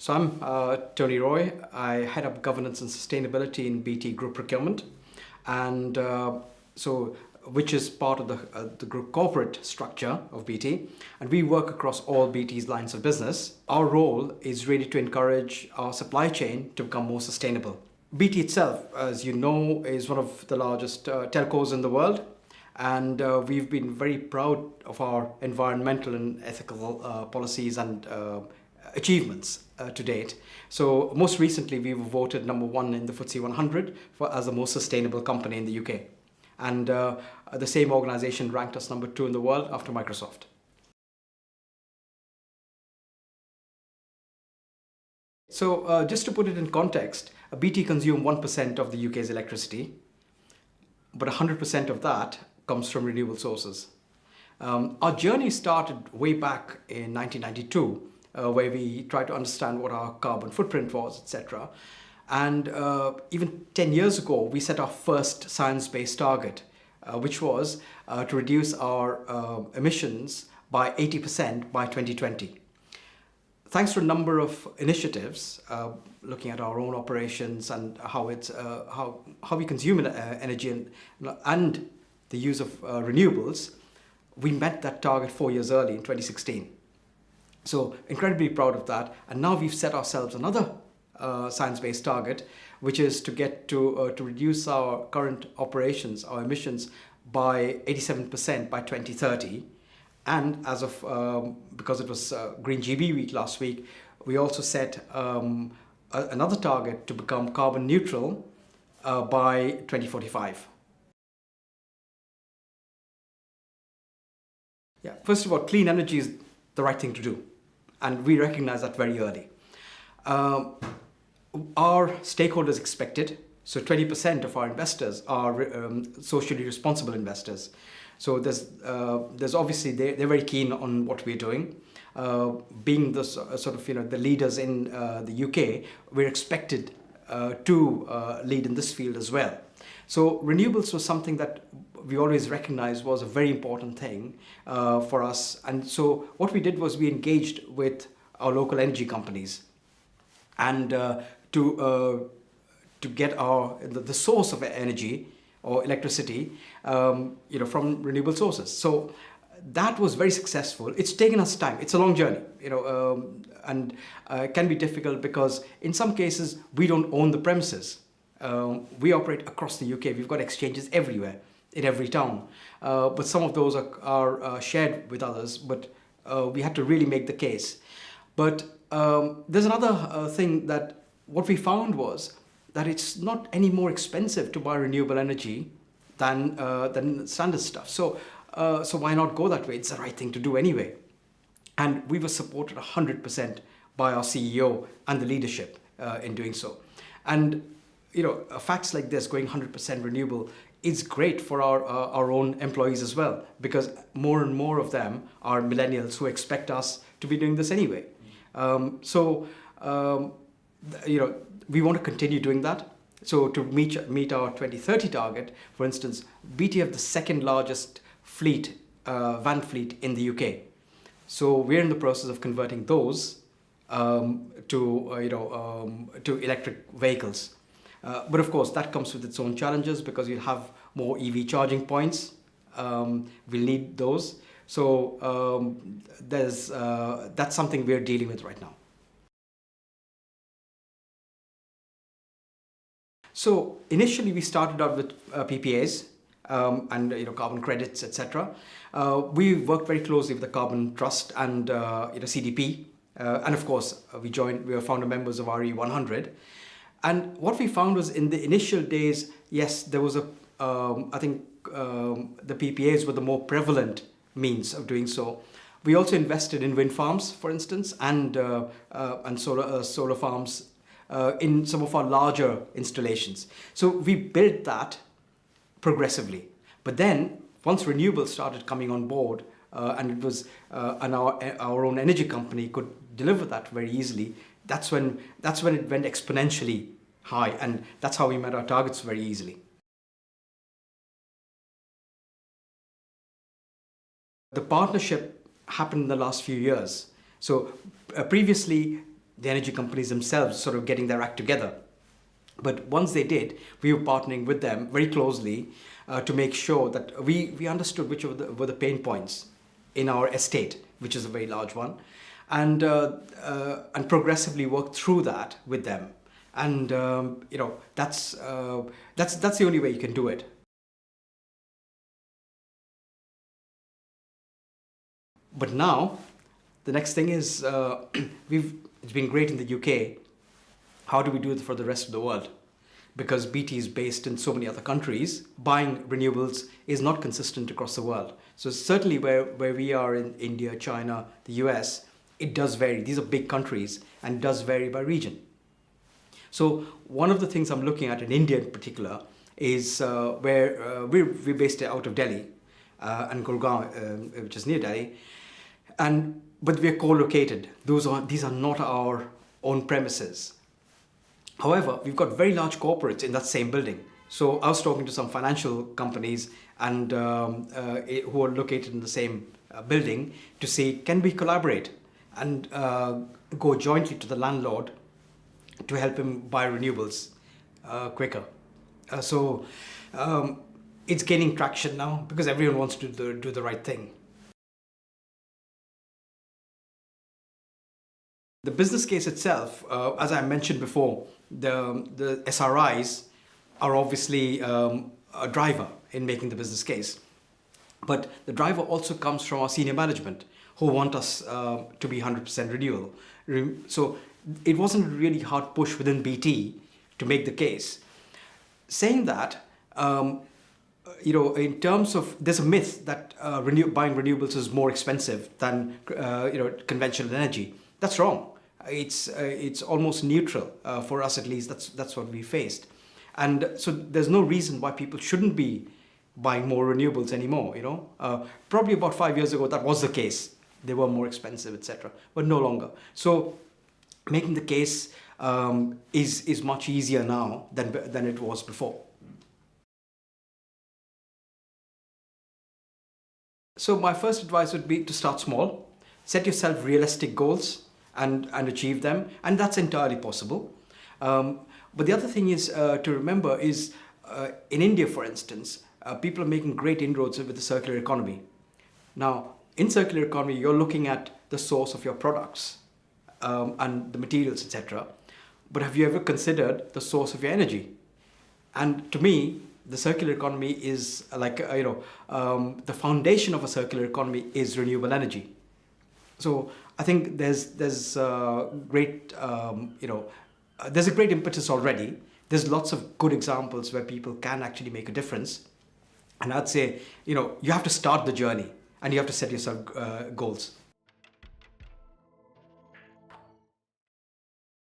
So I'm Tony Roy. I head up governance and sustainability in BT Group Procurement, and which is part of the group corporate structure of BT, and we work across all BT's lines of business. Our role is really to encourage our supply chain to become more sustainable. BT itself, as you know, is one of the largest telcos in the world, and we've been very proud of our environmental and ethical policies and achievements to date. So most recently we were voted #1 in the FTSE 100 as the most sustainable company in the UK. And the same organization ranked us #2 in the world after Microsoft. So just to put it in context, BT consumes 1% of the UK's electricity, but 100% of that comes from renewable sources. Our journey started way back in 1992, where we tried to understand what our carbon footprint was, etc. And even 10 years ago, we set our first science-based target, which was to reduce our emissions by 80% by 2020. Thanks to a number of initiatives, looking at our own operations and how we consume energy and the use of renewables, we met that target 4 years early in 2016. So incredibly proud of that. And now we've set ourselves another science-based target, which is to get to reduce our current operations, our emissions, by 87% by 2030. And as of, because it was Green GB week last week, we also set another target to become carbon neutral by 2045. Yeah, first of all, clean energy is the right thing to do, and we recognize that very early. Our stakeholders expect it, so 20% of our investors are socially responsible investors. So there's obviously they're very keen on what we're doing. Being the sort of the leaders in the UK, we're expected to lead in this field as well. So renewables was something that we always recognized was a very important thing for us. And so what we did was we engaged with our local energy companies and to get the source of energy or electricity from renewable sources. So that was very successful. It's taken us time. It's a long journey, and it can be difficult because in some cases we don't own the premises. We operate across the UK. We've got exchanges everywhere, in every town. But some of those are shared with others, but we had to really make the case. But there's another thing that what we found was that it's not any more expensive to buy renewable energy than standard stuff. So why not go that way? It's the right thing to do anyway. And we were supported 100% by our CEO and the leadership in doing so. And facts like this, going 100% renewable, is great for our own employees as well, because more and more of them are millennials who expect us to be doing this anyway. We want to continue doing that. So to meet our 2030 target, for instance, BT have the second largest fleet, van fleet in the UK. So we're in the process of converting those to electric vehicles. But of course, that comes with its own challenges because you'll have more EV charging points. We'll need those. So that's something we're dealing with right now. So initially, we started out with PPAs and carbon credits, etc. We worked very closely with the Carbon Trust and CDP, and of course, we were founder members of RE100. And what we found was in the initial days, yes, there was I think the PPAs were the more prevalent means of doing so. We also invested in wind farms, for instance, and solar farms in some of our larger installations. So we built that progressively. But then once renewables started coming on board and it was and our own energy company could deliver that very easily, that's when it went exponentially high, and that's how we met our targets very easily. The partnership happened in the last few years. So previously the energy companies themselves sort of getting their act together. But once they did, we were partnering with them very closely to make sure that we understood which were the pain points in our estate, which is a very large one, and progressively worked through that with them. And that's the only way you can do it. But now, the next thing is it's been great in the UK. How do we do it for the rest of the world? Because BT is based in so many other countries, buying renewables is not consistent across the world. So certainly where we are in India, China, the US, it does vary. These are big countries and does vary by region. So one of the things I'm looking at in India in particular is where we're based out of Delhi and Gurgaon, which is near Delhi, but we're co-located. These are not our own premises. However, we've got very large corporates in that same building. So I was talking to some financial companies and who are located in the same building to see, can we collaborate and go jointly to the landlord to help him buy renewables quicker. So it's gaining traction now because everyone wants to do the right thing. The business case itself, as I mentioned before, the SRIs are obviously a driver in making the business case. But the driver also comes from our senior management who want us to be 100% renewable. So it wasn't a really hard push within BT to make the case. Saying that, in terms of, there's a myth that buying renewables is more expensive than conventional energy. That's wrong. It's almost neutral for us, at least. That's what we faced, and so there's no reason why people shouldn't be buying more renewables anymore. Probably about 5 years ago that was the case. They were more expensive, etc., but no longer. So making the case is much easier now than it was before. So my first advice would be to start small, set yourself realistic goals and achieve them, and that's entirely possible. But the other thing is to remember is in India, for instance, people are making great inroads with the circular economy. Now, in circular economy, you're looking at the source of your products and the materials, etc. But have you ever considered the source of your energy? And to me, the circular economy is like, the foundation of a circular economy is renewable energy. So I think there's great, there's a great impetus already. There's lots of good examples where people can actually make a difference. And I'd say, you have to start the journey and you have to set yourself goals.